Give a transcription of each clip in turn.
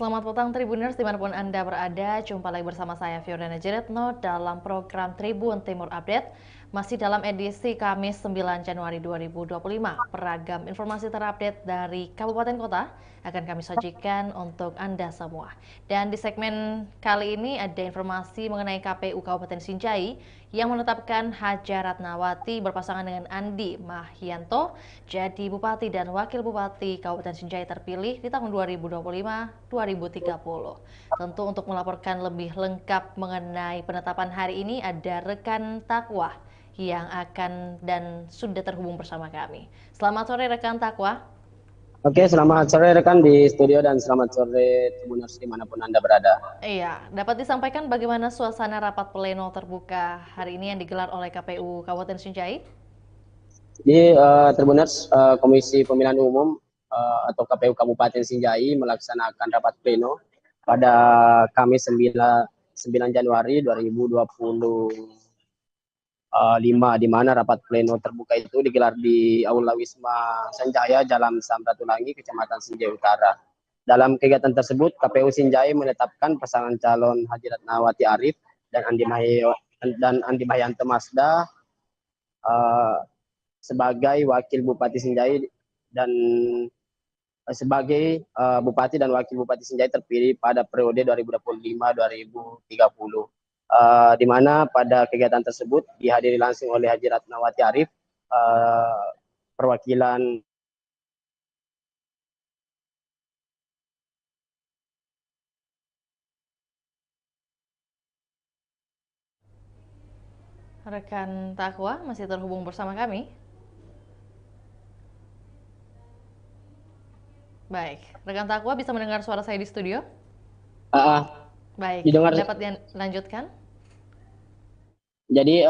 Selamat petang Tribuners dimanapun Anda berada. Jumpa lagi bersama saya Fiordana Jeretno dalam program Tribun Timur Update. Masih dalam edisi Kamis 9 Januari 2025. Beragam informasi terupdate dari Kabupaten Kota akan kami sajikan untuk Anda semua. Dan di segmen kali ini ada informasi mengenai KPU Kabupaten Sinjai yang menetapkan Haja Ratnawati berpasangan dengan Andi Mahyanto jadi Bupati dan Wakil Bupati Kabupaten Sinjai terpilih di tahun 2025-2030. Tentu untuk melaporkan lebih lengkap mengenai penetapan hari ini ada rekan Takwa yang akan dan sudah terhubung bersama kami. Selamat sore rekan Takwa. Oke, selamat sore rekan di studio dan selamat sore Tribuners dimanapun Anda berada. Iya, dapat disampaikan bagaimana suasana rapat pleno terbuka hari ini yang digelar oleh KPU Kabupaten Sinjai? Di Tribuners, Komisi Pemilihan Umum atau KPU Kabupaten Sinjai melaksanakan rapat pleno pada Kamis 9 Januari 2025, di mana rapat pleno terbuka itu digelar di Aula Wisma Sanjaya, Jalan Samratulangi, Kecamatan Sinjai Utara. Dalam kegiatan tersebut, KPU Sinjai menetapkan pasangan calon Haji Ratnawati Arif dan Andi Mahyanto Masda sebagai Wakil Bupati Sinjai dan sebagai Bupati dan Wakil Bupati Sinjai terpilih pada periode 2025-2030. Di mana pada kegiatan tersebut dihadiri langsung oleh Haji Ratnawati Arif, perwakilan Rekan Takwa masih terhubung bersama kami. Baik, rekan Takwa bisa mendengar suara saya di studio? Baik, didengar. dapat dilanjutkan? Jadi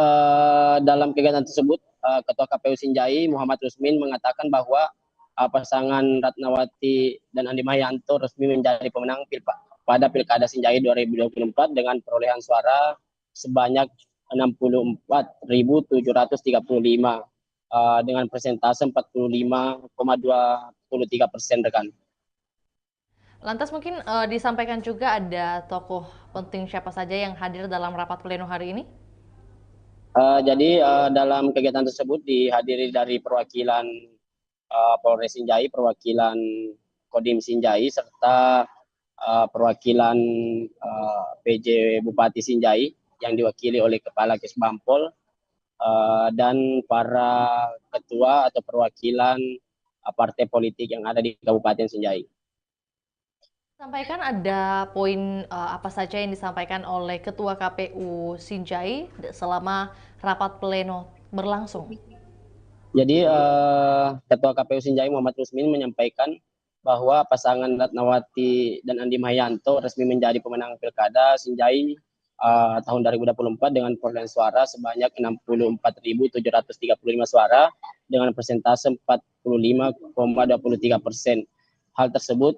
dalam kegiatan tersebut Ketua KPU Sinjai Muhammad Rusmin mengatakan bahwa pasangan Ratnawati dan Andi Mahyanto resmi menjadi pemenang pada Pilkada Sinjai 2024 dengan perolehan suara sebanyak 64.735 dengan persentase 45,23% rekan. Lantas mungkin disampaikan juga ada tokoh penting siapa saja yang hadir dalam rapat pleno hari ini? Jadi dalam kegiatan tersebut dihadiri dari perwakilan Polres Sinjai, perwakilan Kodim Sinjai, serta perwakilan PJ Bupati Sinjai yang diwakili oleh Kepala Kesbampol dan para ketua atau perwakilan partai politik yang ada di Kabupaten Sinjai. Sampaikan ada poin apa saja yang disampaikan oleh Ketua KPU Sinjai selama rapat pleno berlangsung? Jadi Ketua KPU Sinjai Muhammad Rusmin menyampaikan bahwa pasangan Ratnawati dan Andi Mahyanto resmi menjadi pemenang Pilkada Sinjai tahun 2024 dengan perolehan suara sebanyak 64.735 suara dengan persentase 45,23%. Hal tersebut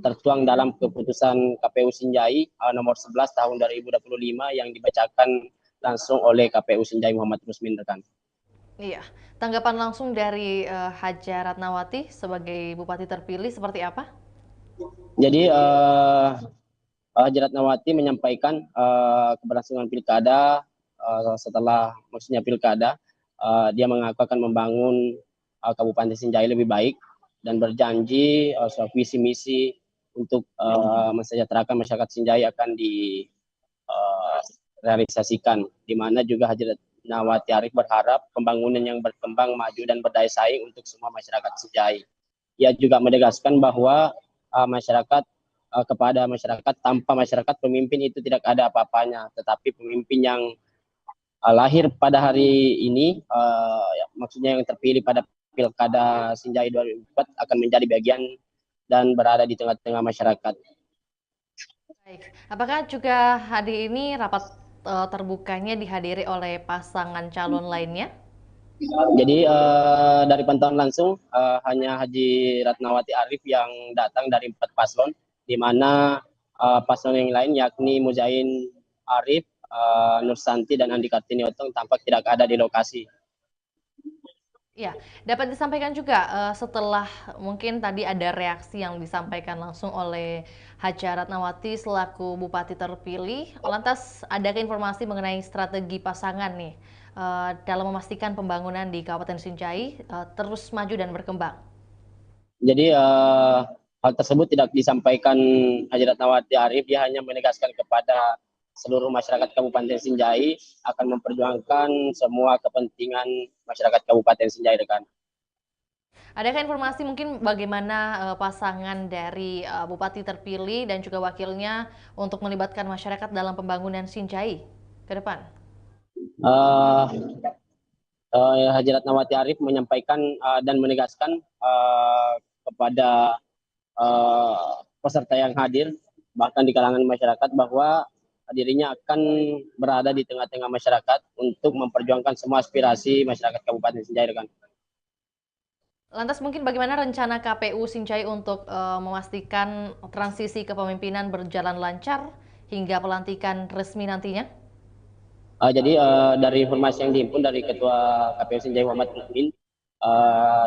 tertuang dalam keputusan KPU Sinjai nomor 11 tahun 2025 yang dibacakan langsung oleh KPU Sinjai Muhammad Rusmin rekan. Iya, tanggapan langsung dari Haja Ratnawati sebagai Bupati terpilih seperti apa? Jadi Haji Ratnawati menyampaikan keberlangsungan pilkada setelah maksudnya pilkada, dia mengaku akan membangun Kabupaten Sinjai lebih baik dan berjanji soal visi misi untuk mensejahterakan masyarakat Sinjai akan direalisasikan, di mana juga Haji Ratnawati Arif berharap pembangunan yang berkembang, maju dan berdaya saing untuk semua masyarakat Sinjai. Ia juga menegaskan bahwa masyarakat kepada masyarakat, tanpa masyarakat pemimpin itu tidak ada apa-apanya, tetapi pemimpin yang lahir pada hari ini maksudnya yang terpilih pada Pilkada Sinjai 2004 akan menjadi bagian dan berada di tengah-tengah masyarakat. Baik, apakah juga hari ini rapat terbukanya dihadiri oleh pasangan calon lainnya? Jadi dari pantauan langsung hanya Haji Ratnawati Arif yang datang dari 4 paslon, di mana paslon yang lain yakni Muzain Arif, Nur Santi dan Andi Kartini Otong tampak tidak ada di lokasi. Ya, dapat disampaikan juga setelah mungkin tadi ada reaksi yang disampaikan langsung oleh Hadja Ratnawati selaku Bupati terpilih. Lantas adakah informasi mengenai strategi pasangan nih dalam memastikan pembangunan di Kabupaten Sinjai terus maju dan berkembang? Jadi hal tersebut tidak disampaikan Haji Ratnawati Arif, dia hanya menegaskan kepada seluruh masyarakat Kabupaten Sinjai akan memperjuangkan semua kepentingan masyarakat Kabupaten Sinjai rekan. Adakah informasi mungkin bagaimana pasangan dari Bupati terpilih dan juga wakilnya untuk melibatkan masyarakat dalam pembangunan Sinjai ke depan? Uh, Haji Ratnawati Arif menyampaikan dan menegaskan kepada peserta yang hadir, bahkan di kalangan masyarakat, bahwa dirinya akan berada di tengah-tengah masyarakat untuk memperjuangkan semua aspirasi masyarakat Kabupaten Sinjai rekan. Lantas mungkin bagaimana rencana KPU Sinjai untuk memastikan transisi kepemimpinan berjalan lancar hingga pelantikan resmi nantinya? Jadi dari informasi yang dihimpun dari Ketua KPU Sinjai Muhammad Mukmin,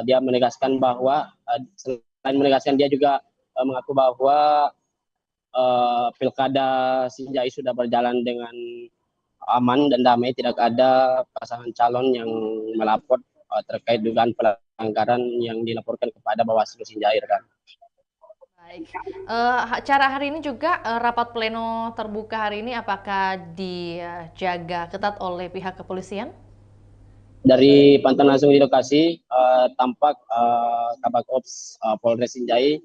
dia menegaskan bahwa selain menegaskan, dia juga mengaku bahwa pilkada Sinjai sudah berjalan dengan aman dan damai, tidak ada pasangan calon yang melapor terkait dugaan pelanggaran yang dilaporkan kepada Bawaslu Sinjai rekan. Baik, cara hari ini juga rapat pleno terbuka hari ini apakah dijaga ketat oleh pihak kepolisian? Dari pantauan langsung di lokasi, tampak Kabak Ops Polres Sinjai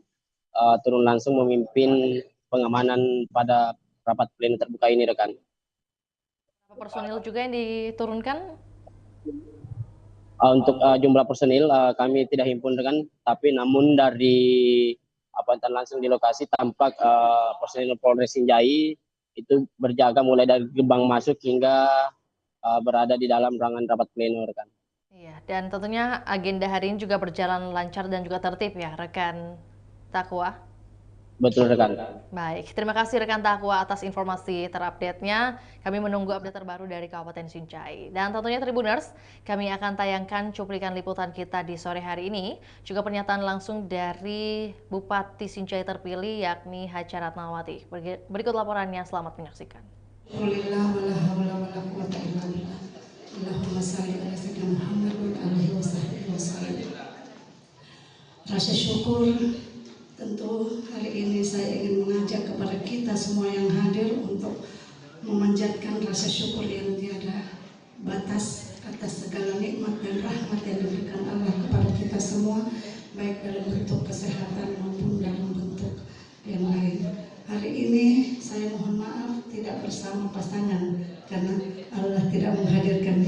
turun langsung memimpin pengamanan pada rapat pleno terbuka ini rekan. Berapa personil juga yang diturunkan? Untuk jumlah personil kami tidak himpun rekan, tapi namun dari pantauan langsung di lokasi tampak personil Polres Sinjai itu berjaga mulai dari gerbang masuk hingga berada di dalam ruangan rapat pleno rekan. Iya, dan tentunya agenda hari ini juga berjalan lancar dan juga tertib ya, rekan Takwa. Betul rekan. Baik, terima kasih rekan Takwa atas informasi terupdate-nya. Kami menunggu update terbaru dari Kabupaten Sinjai. Dan tentunya Tribuners, kami akan tayangkan cuplikan liputan kita di sore hari ini. Juga pernyataan langsung dari Bupati Sinjai terpilih yakni Hadja Ratnawati. Berikut laporannya, selamat menyaksikan. Rasa syukur tentu hari ini saya ingin mengajak kepada kita semua yang hadir untuk memanjatkan rasa syukur yang tiada batas atas segala nikmat dan rahmat yang diberikan Allah kepada kita semua, baik dalam bentuk kesehatan maupun dalam bentuk yang lain. Hari ini saya mohon maaf tidak bersama pasangan karena Allah tidak menghadirkan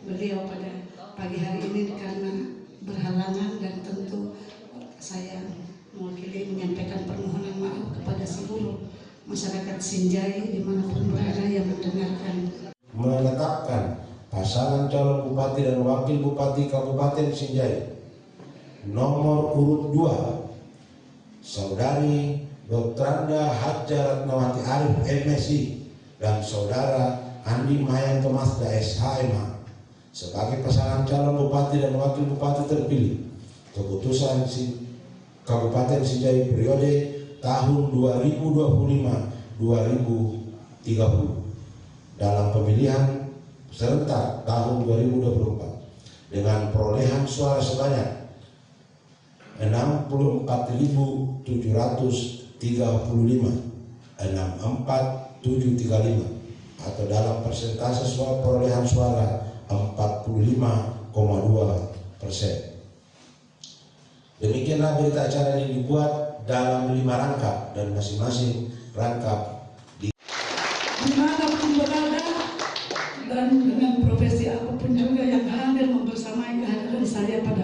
beliau pada pagi hari ini karena berhalangan, dan tentu saya mewakili menyampaikan permohonan maaf kepada seluruh masyarakat Sinjai dimanapun berada yang mendengarkan. Menetapkan pasangan calon bupati dan wakil bupati Kabupaten Sinjai nomor urut 2 Saudari Dr. Hadja Ratnawati Arif MSI dan Saudara Andi Mayanto Mazda SHMH sebagai pasangan calon bupati dan wakil bupati terpilih keputusan Kabupaten Sinjai periode tahun 2025-2030 dalam pemilihan serentak tahun 2024 dengan perolehan suara sebanyak 64.735 64735 atau dalam persentase suara perolehan suara 45,2%. Demikianlah berita acara ini dibuat dalam 5 rangkap dan masing-masing rangkap dimanapun berada dan dengan profesi apapun juga yang hadir membersamai kehadiran saya pada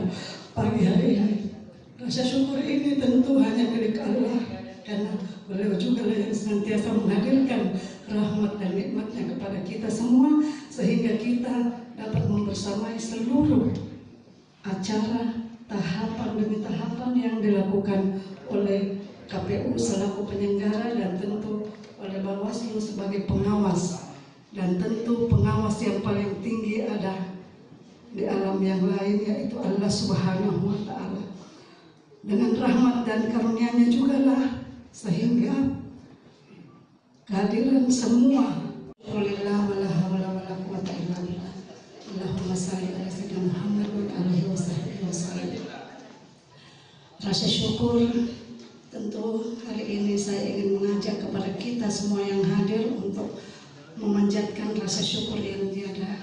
pagi hari ini. Rasa syukur ini tentu hanya milik Allah karena beliau juga yang senantiasa menghadirkan rahmat dan nikmatnya kepada kita semua sehingga kita dapat membersamai seluruh acara tahapan demi tahapan yang dilakukan oleh KPU selaku penyelenggara dan tentu oleh Bawaslu sebagai pengawas, dan tentu pengawas yang paling tinggi ada di alam yang lain, yaitu Allah Subhanahu wa Ta'ala. Dengan rahmat dan karunia-Nya jugalah sehingga kehadiran semua Alhamdulillah wala hawla wala quwwata illa billah. Allahumma shalli ala sayyidina Muhammad wa alihi wasallam. Rasa syukur, tentu hari ini saya ingin mengajak kepada kita semua yang hadir untuk memanjatkan rasa syukur yang tiada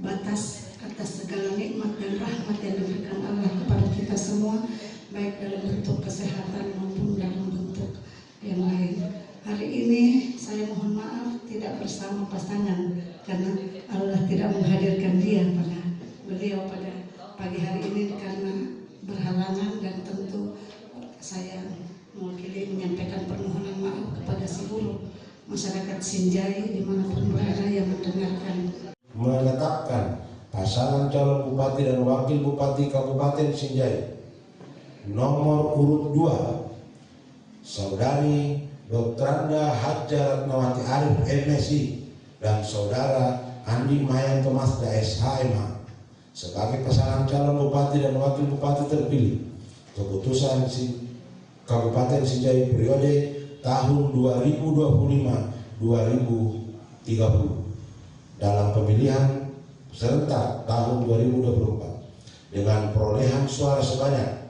batas atas segala nikmat dan rahmat yang diberikan Allah kepada kita semua, baik dalam bentuk kesehatan maupun dalam bentuk yang lain. Hari ini saya mohon maaf tidak bersama pasangan karena Allah tidak menghadirkan beliau pada pagi hari ini karena berhalangan, dan tentu saya mewakili menyampaikan permohonan maaf kepada seluruh masyarakat Sinjai dimanapun berada yang mendengarkan. Menetapkan pasangan calon bupati dan wakil bupati Kabupaten Sinjai nomor urut 2 Saudari Dr. Anda Hajar Ratnawati Arif MSI dan Saudara Andi Mayanto Mazda SHMH sebagai pasangan calon bupati dan wakil bupati terpilih keputusan Kabupaten Sinjai periode tahun 2025-2030 dalam pemilihan serentak tahun 2024 dengan perolehan suara sebanyak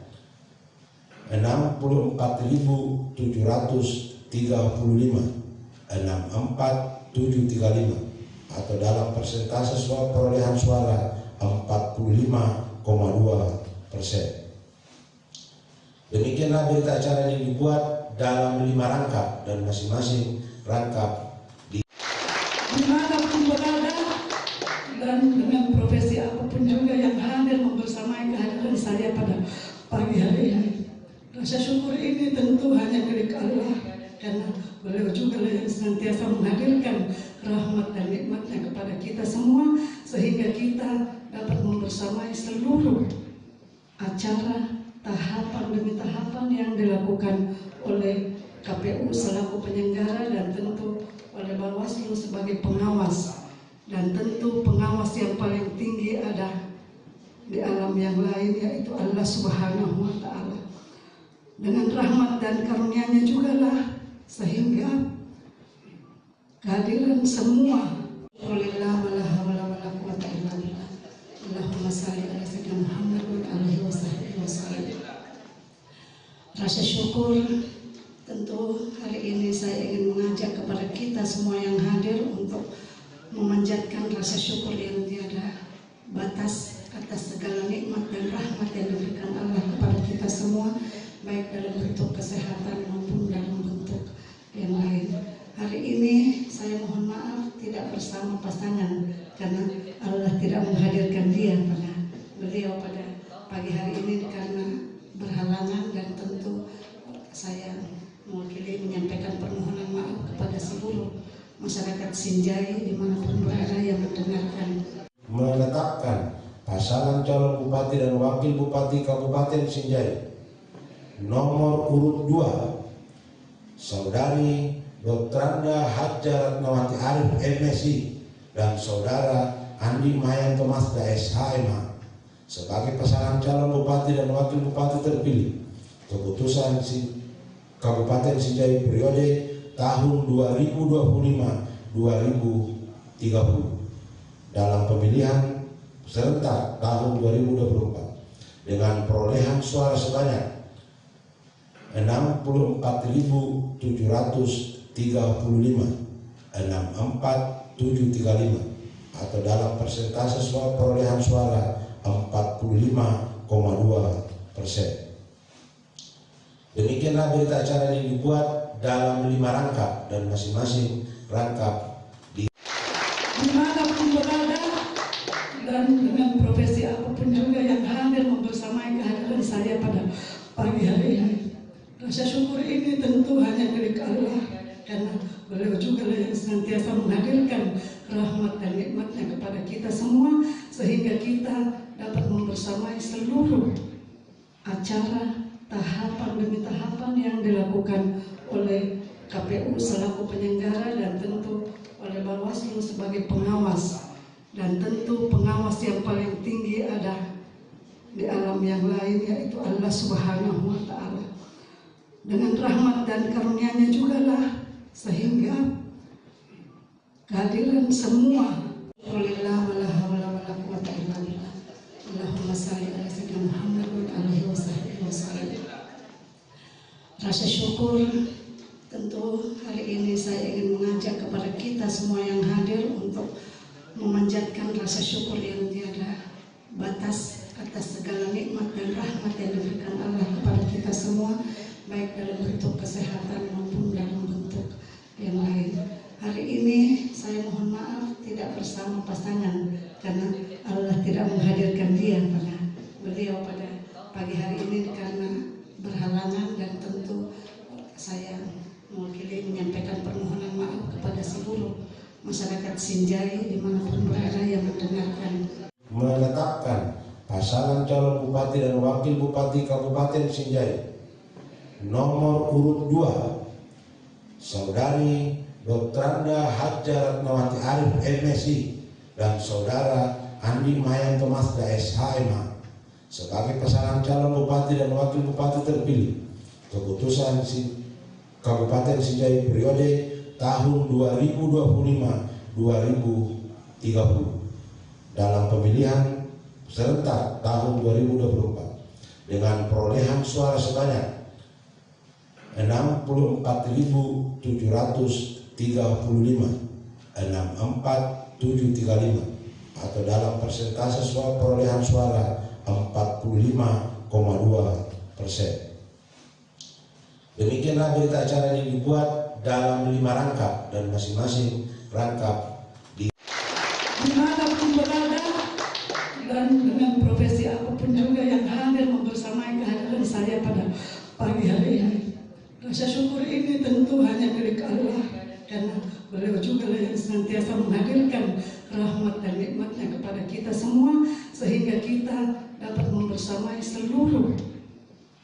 64.735 atau dalam persentase perolehan suara 45,2%. Demikianlah berita acara yang dibuat dalam 5 rangkap dan masing-masing rangkap dimanapun berada dan dengan profesi apapun juga yang hadir membersamai kehadiran saya pada pagi hari ini. Rasa syukur ini tentu hanya milik Allah karena beliau juga yang senantiasa menghadirkan rahmat dan nikmatnya kepada kita semua sehingga kita dapat membersamai seluruh acara tahapan demi tahapan yang dilakukan oleh KPU selaku penyelenggara dan tentu oleh Bawaslu sebagai pengawas, dan tentu pengawas yang paling tinggi ada di alam yang lain yaitu Allah Subhanahu wa Ta'ala. Dengan rahmat dan karunia-Nya jugalah sehingga kehadiran semua Alhamdulillah wala hawla wala quwwata illa billah. Allahumma shalli ala sayyidina Muhammad wa alihi wasallam. Rasa syukur, tentu hari ini saya ingin mengajak kepada kita semua yang hadir untuk memanjatkan rasa syukur yang tiada batas atas segala nikmat dan rahmat yang diberikan Allah kepada kita semua, baik dalam bentuk kesehatan maupun dalam bentuk yang lain. Hari ini saya mohon maaf tidak bersama pasangan karena Allah tidak menghadirkan beliau pada pagi hari ini karena berhalangan, dan tentu saya mewakili menyampaikan permohonan maaf kepada seluruh masyarakat Sinjai dimanapun berada yang mendengarkan. Menetapkan pasangan calon bupati dan wakil bupati Kabupaten Sinjai nomor urut 2 Saudari Dr. Anda Hajar Ratnawati Arif MSI dan Saudara Andi Mayanto Mazda SHMH sebagai pasangan calon bupati dan wakil bupati terpilih keputusan Kabupaten Sinjai periode tahun 2025-2030 dalam pemilihan serentak tahun 2024 dengan perolehan suara sebanyak 64.735 atau dalam persentase perolehan suara 45,2%. Demikianlah berita acara yang dibuat dalam 5 rangkap dan masing-masing rangkap dimanapun berada dan dengan profesi apapun juga yang hadir membersamai kehadiran saya pada pagi hari ini. Rasa syukur ini tentu hanya milik Allah karena beliau juga yang senantiasa menghadirkan rahmat dan nikmatnya kepada kita semua sehingga kita dapat membersamai seluruh acara tahapan demi tahapan yang dilakukan oleh KPU selaku penyelenggara dan tentu oleh Bawaslu sebagai pengawas, dan tentu pengawas yang paling tinggi ada di alam yang lain, yaitu Allah Subhanahu wa Ta'ala. Dengan rahmat dan karunia-Nya juga lah sehingga kehadiran semua Allahumma salli ala sayyidina Muhammad wa alihi wasallam. Rasa syukur, tentu hari ini saya ingin mengajak kepada kita semua yang hadir untuk memanjatkan rasa syukur yang tiada batas atas segala nikmat dan rahmat yang diberikan Allah kepada kita semua, baik dalam bentuk kesehatan maupun dalam bentuk yang lain. Hari ini saya mohon maaf tidak bersama pasangan karena Allah tidak menghadirkan dia beliau pada pagi hari ini karena berhalangan, dan tentu saya mewakili menyampaikan permohonan maaf kepada seluruh masyarakat Sinjai dimanapun berada yang mendengarkan. Menetapkan pasangan calon bupati dan wakil bupati Kabupaten Sinjai nomor urut 2 Saudari Dr. Hadja Ratnawati Arif MSI dan Saudara Andi Mayanto Mazda SHMA sebagai pasangan calon bupati dan wakil bupati terpilih keputusan Kabupaten Sinjai periode tahun 2025-2030 dalam pemilihan serentak tahun 2024 dengan perolehan suara sebanyak 64.735 64735 atau dalam persentase suara perolehan suara 45,2%. Demikianlah berita acara ini dibuat dalam 5 rangkap dan masing-masing rangkap dimanapun berada dan dengan profesi apapun juga yang hadir membersamai kehadiran saya pada pagi hari ini. Rasa syukur ini tentu hanya milik Allah, karena beliau juga yang senantiasa menghadirkan rahmat dan nikmatnya kepada kita semua, sehingga kita dapat membersamai seluruh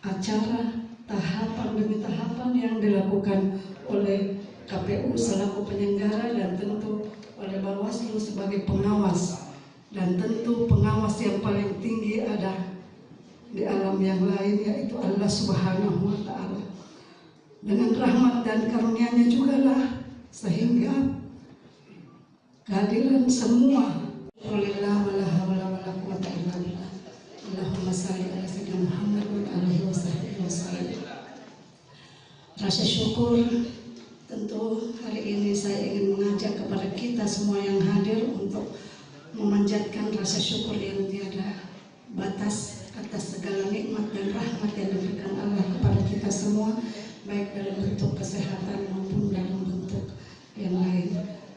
acara tahapan demi tahapan yang dilakukan oleh KPU selaku penyelenggara dan tentu oleh Bawaslu sebagai pengawas, dan tentu pengawas yang paling tinggi ada di alam yang lain, yaitu Allah Subhanahu wa Ta'ala. Dengan rahmat dan karunia-Nya juga lah sehingga kehadiran semua Allahumma salli ala sayyidina Muhammad wa alihi wasallam. Rasa syukur, tentu hari ini saya ingin mengajak kepada kita semua yang hadir untuk memanjatkan rasa syukur yang tiada batas atas segala nikmat dan rahmat yang diberikan Allah kepada kita semua, baik dalam bentuk kesehatan maupun dalam bentuk yang lain.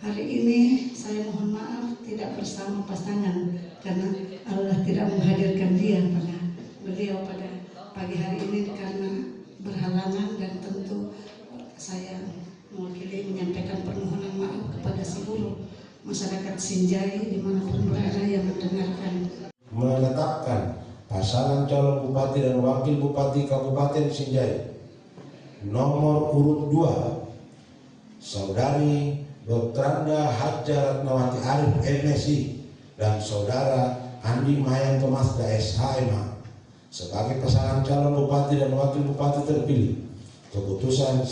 Hari ini saya mohon maaf tidak bersama pasangan karena Allah tidak menghadirkan dia beliau pada pagi hari ini karena berhalangan, dan tentu saya mewakili menyampaikan permohonan maaf kepada seluruh masyarakat Sinjai dimanapun berada yang mendengarkan. Menetapkan pasangan calon bupati dan wakil bupati Kabupaten Sinjai nomor urut 2 Saudari Dr. Hadja Ratnawati Arif MSI dan Saudara Andi Mayanto Mazda SHMA sebagai pasangan calon bupati dan wakil bupati terpilih keputusan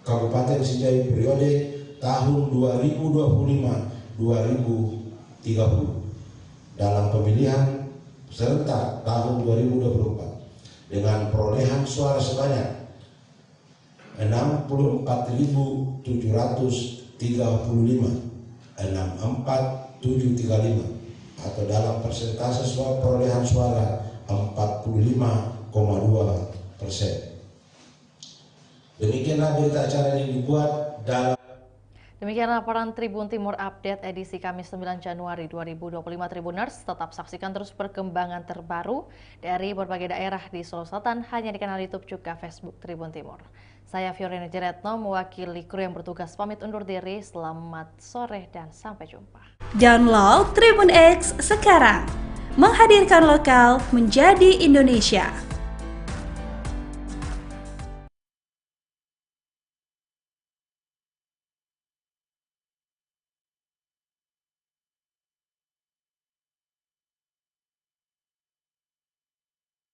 Kabupaten Sinjai periode tahun 2025-2030 dalam pemilihan serentak tahun 2024 dengan perolehan suara sebanyak 64.735 64735 atau dalam persentase suara perolehan suara 45,2%. Demikianlah berita acara ini dibuat dalam. Demikian laporan Tribun Timur Update edisi Kamis 9 Januari 2025 Tribuners. Tetap saksikan terus perkembangan terbaru dari berbagai daerah di Sulawesi Selatan hanya di kanal YouTube juga Facebook Tribun Timur. Saya Fiorina Jeretno mewakili kru yang bertugas pamit undur diri. Selamat sore dan sampai jumpa. Download Tribun X sekarang. Menghadirkan lokal menjadi Indonesia.